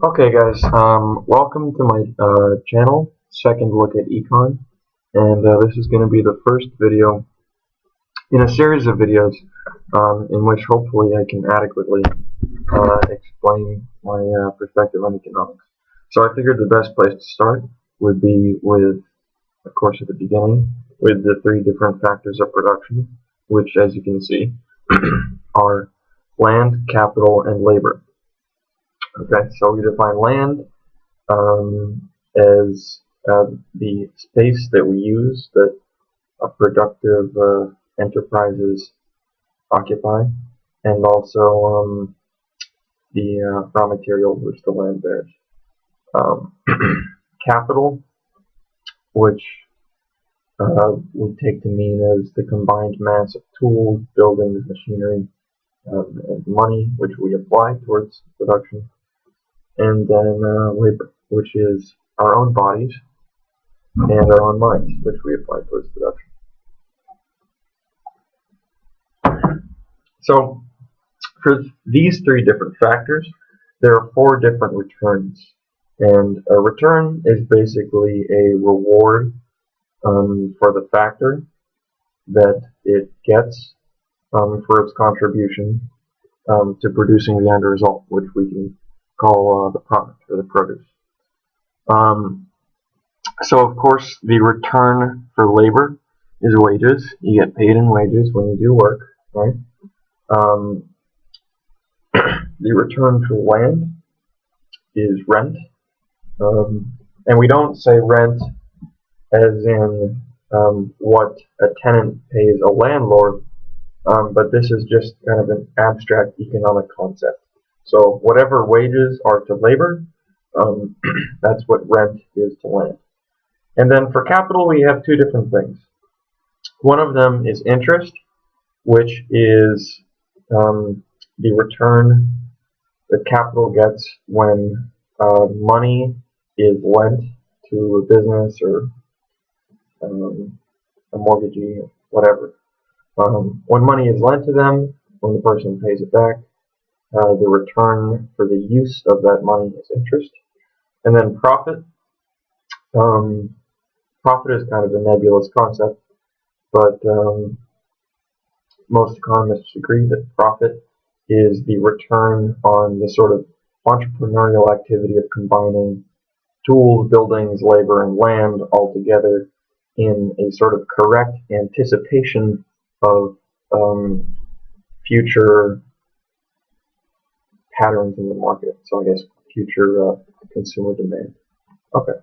Okay guys, welcome to my channel, Second Look at Econ, and this is going to be the first video in a series of videos in which hopefully I can adequately explain my perspective on economics. So I figured the best place to start would be with, of course at the beginning, with the three different factors of production, which as you can see are land, capital, and labor. Okay, so we define land as the space that we use that productive enterprises occupy, and also the raw materials which the land bears. Um, capital, which we take to mean as the combined mass of tools, buildings, machinery, and money which we apply towards production, and then labor, which is our own bodies and our own minds, which we apply towards production. So for these three different factors, there are four different returns. And a return is basically a reward for the factor that it gets for its contribution to producing the end result, which we can call the product or the produce. So of course the return for labor is wages. You get paid in wages when you do work, right? Um, the return for land is rent, and we don't say rent as in what a tenant pays a landlord, but this is just kind of an abstract economic concept. So whatever wages are to labor, that's what rent is to land. And then for capital, we have two different things. One of them is interest, which is the return that capital gets when money is lent to a business or a mortgagee, whatever. When money is lent to them, when the person pays it back, the return for the use of that money is interest. And then profit. Profit is kind of a nebulous concept, but most economists agree that profit is the return on the sort of entrepreneurial activity of combining tools, buildings, labor, and land all together in a sort of correct anticipation of future patterns in the market. So I guess future consumer demand. Okay.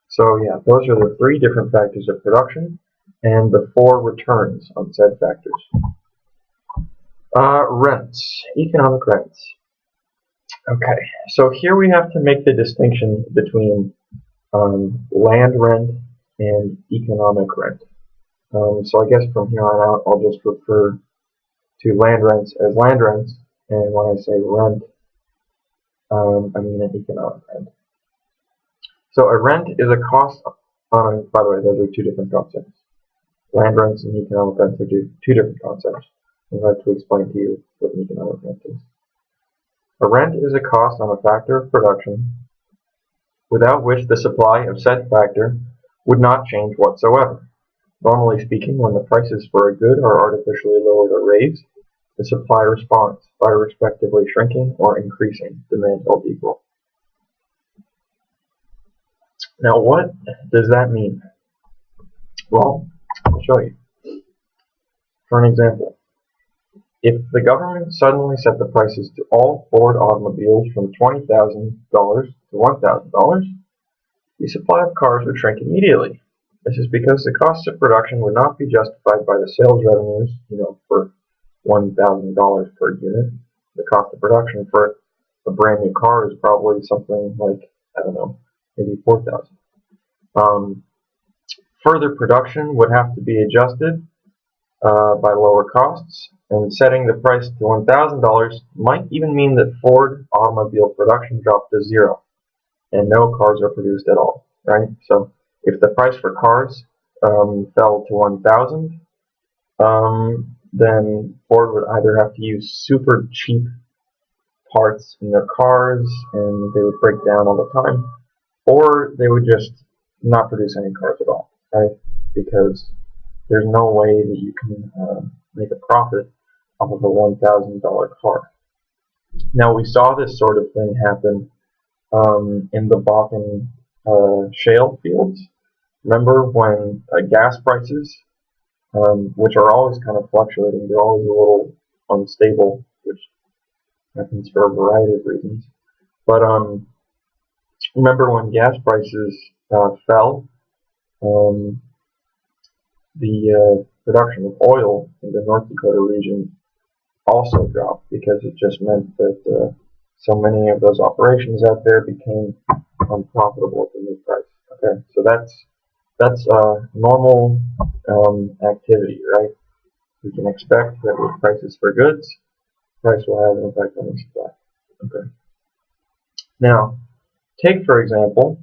So yeah, those are the three different factors of production and the four returns on said factors. Rents, economic rents. Okay, so here we have to make the distinction between land rent and economic rent. So I guess from here on out, I'll just refer to land rents as land rents, and when I say rent, I mean an economic rent. So a rent is a cost on, by the way, those are two different concepts. Land rents and economic rents are two different concepts. I'd like to explain to you what an economic rent is. A rent is a cost on a factor of production without which the supply of said factor would not change whatsoever. Normally speaking, when the prices for a good are artificially lowered or raised, the supply responds by respectively shrinking or increasing, demand held equal. Now what does that mean? Well, I'll show you. For an example, if the government suddenly set the prices to all Ford automobiles from $20,000 to $1,000, the supply of cars would shrink immediately. This is because the costs of production would not be justified by the sales revenues, for $1,000 per unit. The cost of production for a brand new car is probably something like, I don't know, maybe $4,000. Further production would have to be adjusted by lower costs, and setting the price to $1,000 might even mean that Ford automobile production dropped to zero and no cars are produced at all, right? So if the price for cars fell to 1,000, then Ford would either have to use super cheap parts in their cars and they would break down all the time, or they would just not produce any cars at all, right? Because there's no way that you can make a profit off of a $1,000 car. Now, we saw this sort of thing happen in the Bakken shale fields. Remember when gas prices, which are always kind of fluctuating, they're always a little unstable, which happens for a variety of reasons. But remember when gas prices fell, the production of oil in the North Dakota region also dropped, because it just meant that so many of those operations out there became unprofitable at the new price. Okay, so that's normal activity, right? We can expect that with prices for goods, price will have an effect on the supply. Okay. Now, take for example,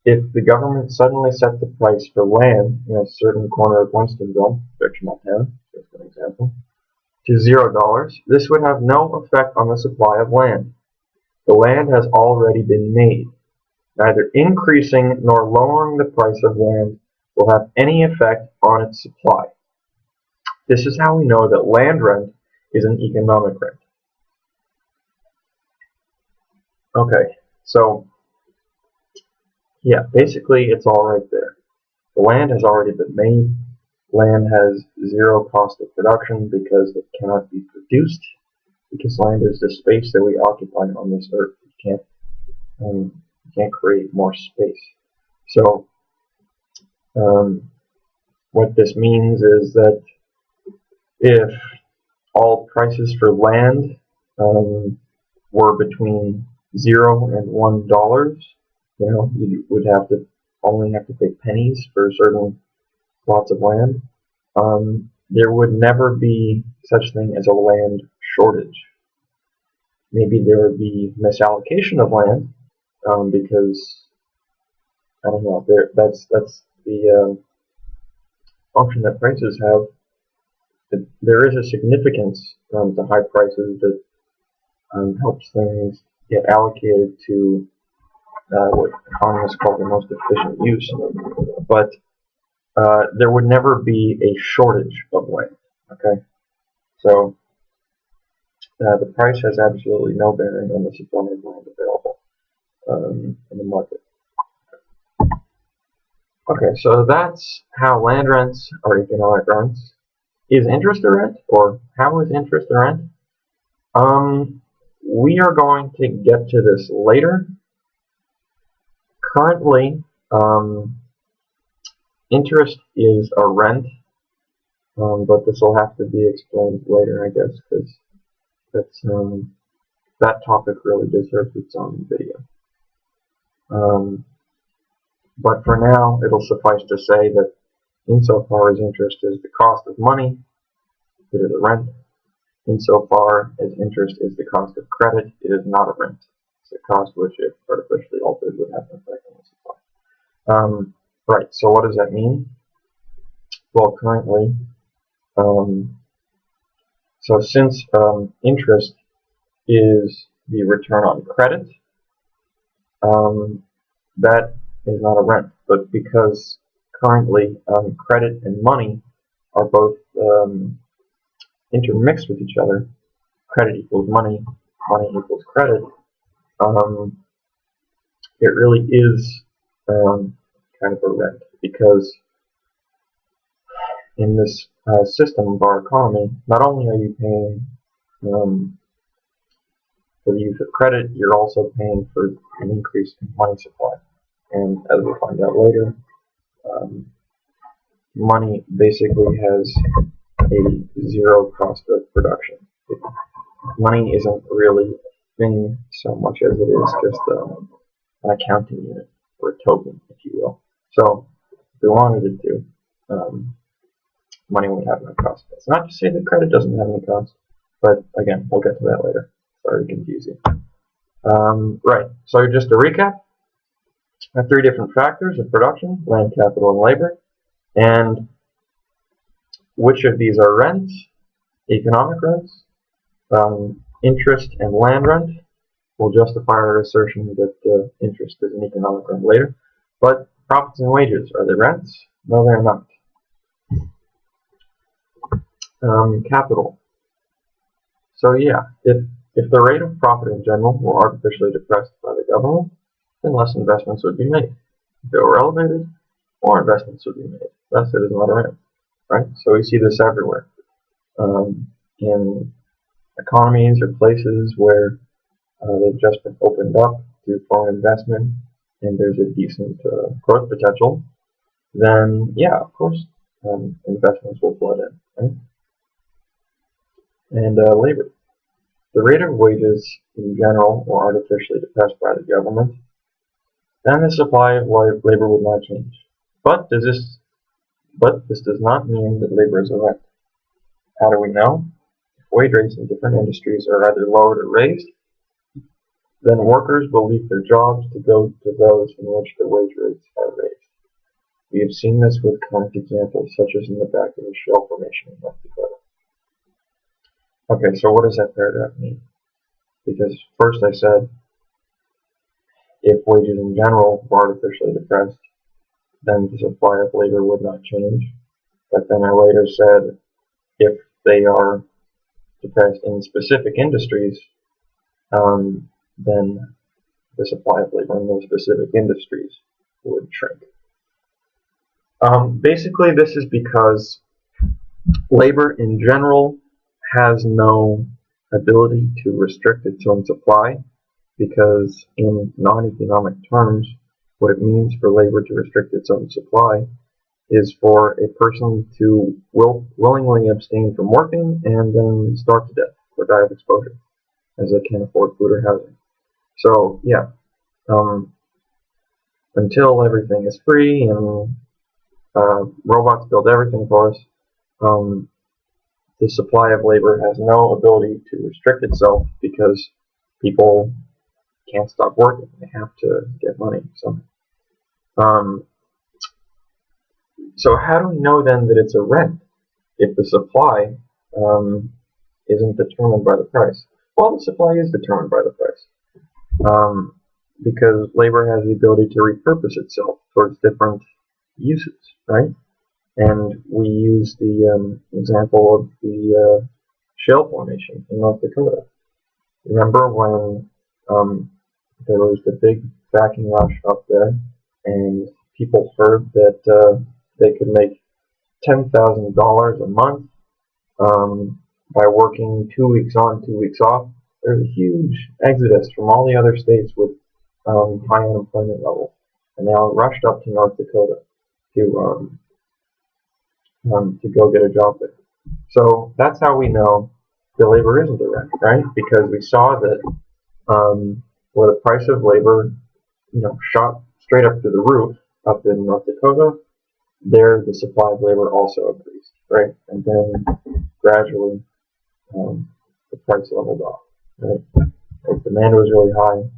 if the government suddenly set the price for land in a certain corner of Winstonville, fictional town, just an example, to $0, this would have no effect on the supply of land. The land has already been made. Neither increasing nor lowering the price of land will have any effect on its supply. This is how we know that land rent is an economic rent. Okay, so yeah, basically it's all right there. The land has already been made. Land has zero cost of production because it cannot be produced, because land is the space that we occupy on this earth. You can't create more space. So what this means is that if all prices for land were between $0 and $1, you would only have to pay pennies for certain plots of land. There would never be such thing as a land shortage. Maybe there would be misallocation of land because I don't know. That's the function that prices have. There is a significance to high prices that helps things get allocated to what economists call the most efficient use. But there would never be a shortage of land. Okay, so the price has absolutely no bearing on the supply of land available in the market. Okay, so that's how land rents are economic rents. Is interest a rent, or how is interest a rent? We are going to get to this later. Currently, interest is a rent, but this will have to be explained later, I guess, because that topic really deserves its own video. But for now, it'll suffice to say that insofar as interest is the cost of money, it is a rent. Insofar as interest is the cost of credit, it is not a rent. It's a cost which, if artificially altered, would have an effect on the supply. Right, so what does that mean? Well, currently, so since interest is the return on credit, that is not a rent. But because currently credit and money are both intermixed with each other, credit equals money, money equals credit, it really is kind of a rent, because in this system of our economy, not only are you paying for the use of credit, you're also paying for an increase in money supply. And as we'll find out later, money basically has a zero cost of production. Money isn't really a thing so much as it is just an accounting unit, or a token, if you will. So if we wanted it to, money would have no cost. It's not to say that credit doesn't have any cost, but again, we'll get to that later. Sorry to confuse you. Right, so just to recap, I have three different factors of production: land, capital, and labor. And which of these are rents, economic rents? Interest and land rent will justify our assertion that interest is an economic rent later. But profits and wages, are they rents? No, they're not. Capital. So yeah, if the rate of profit in general were artificially depressed by the government, then less investments would be made. If they were elevated, more investments would be made. Thus, it is not a rent, right? So we see this everywhere. In economies or places where they've just been opened up to foreign investment and there's a decent growth potential, then yeah, of course, investments will flood in, right? And labor. The rate of wages in general were artificially depressed by the government, then the supply of labor would not change. But this does not mean that labor is a rent. How do we know? If wage rates in different industries are either lowered or raised, then workers will leave their jobs to go to those in which the wage rates are raised. We have seen this with current examples, such as in the back of the Shale Formation in North Dakota. Okay, so what does that paragraph mean? Because first I said, if wages in general were artificially depressed, then the supply of labor would not change. But then I later said, if they are depressed in specific industries, then the supply of labor in those specific industries would shrink. Basically, this is because labor in general has no ability to restrict its own supply, because in non-economic terms, what it means for labor to restrict its own supply is for a person to willingly abstain from working and then starve to death or die of exposure, as they can't afford food or housing. So yeah, until everything is free and robots build everything for us, the supply of labor has no ability to restrict itself because people can't stop working. They have to get money. So how do we know then that it's a rent if the supply isn't determined by the price? Well, the supply is determined by the price because labor has the ability to repurpose itself towards different uses, right? And we use the example of the Shale Formation in North Dakota. Remember when there was the big fracking rush up there, and people heard that they could make $10,000 a month by working 2 weeks on, 2 weeks off? There's a huge exodus from all the other states with high unemployment levels, and they all rushed up to North Dakota to go get a job there. So that's how we know the labor isn't a rent, right? Because we saw that where the price of labor, shot straight up to the roof up in North Dakota, there the supply of labor also increased, right? And then gradually the price leveled off, right? As demand was really high,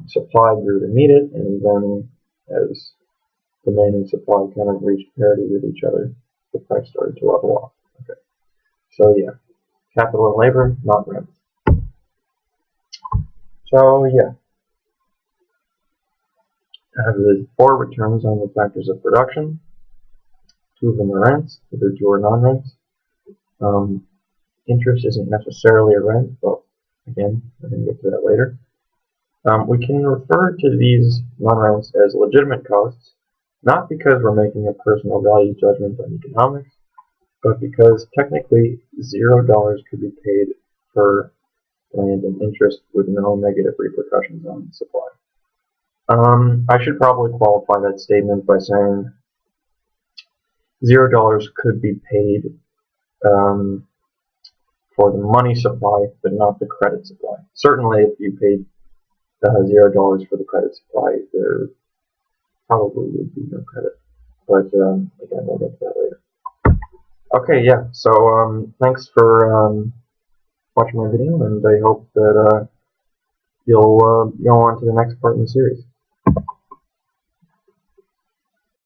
supply grew to meet it, and then as demand and supply kind of reached parity with each other, the price started to level off. Okay. So yeah, capital and labor, not rent. So yeah, I have the 4 returns on the factors of production. 2 of them are rents, the other 2 are non-rents. Interest isn't necessarily a rent, but again, we're going to get to that later. We can refer to these non-rents as legitimate costs, not because we're making a personal value judgment on economics, but because technically $0 could be paid for land and interest with no negative repercussions on supply. I should probably qualify that statement by saying $0 could be paid for the money supply, but not the credit supply. Certainly, if you paid $0 for the credit supply, there probably would be no credit. But again, we'll get to that later. Okay, yeah. So thanks for watching my video, and I hope that you'll go on to the next part in the series.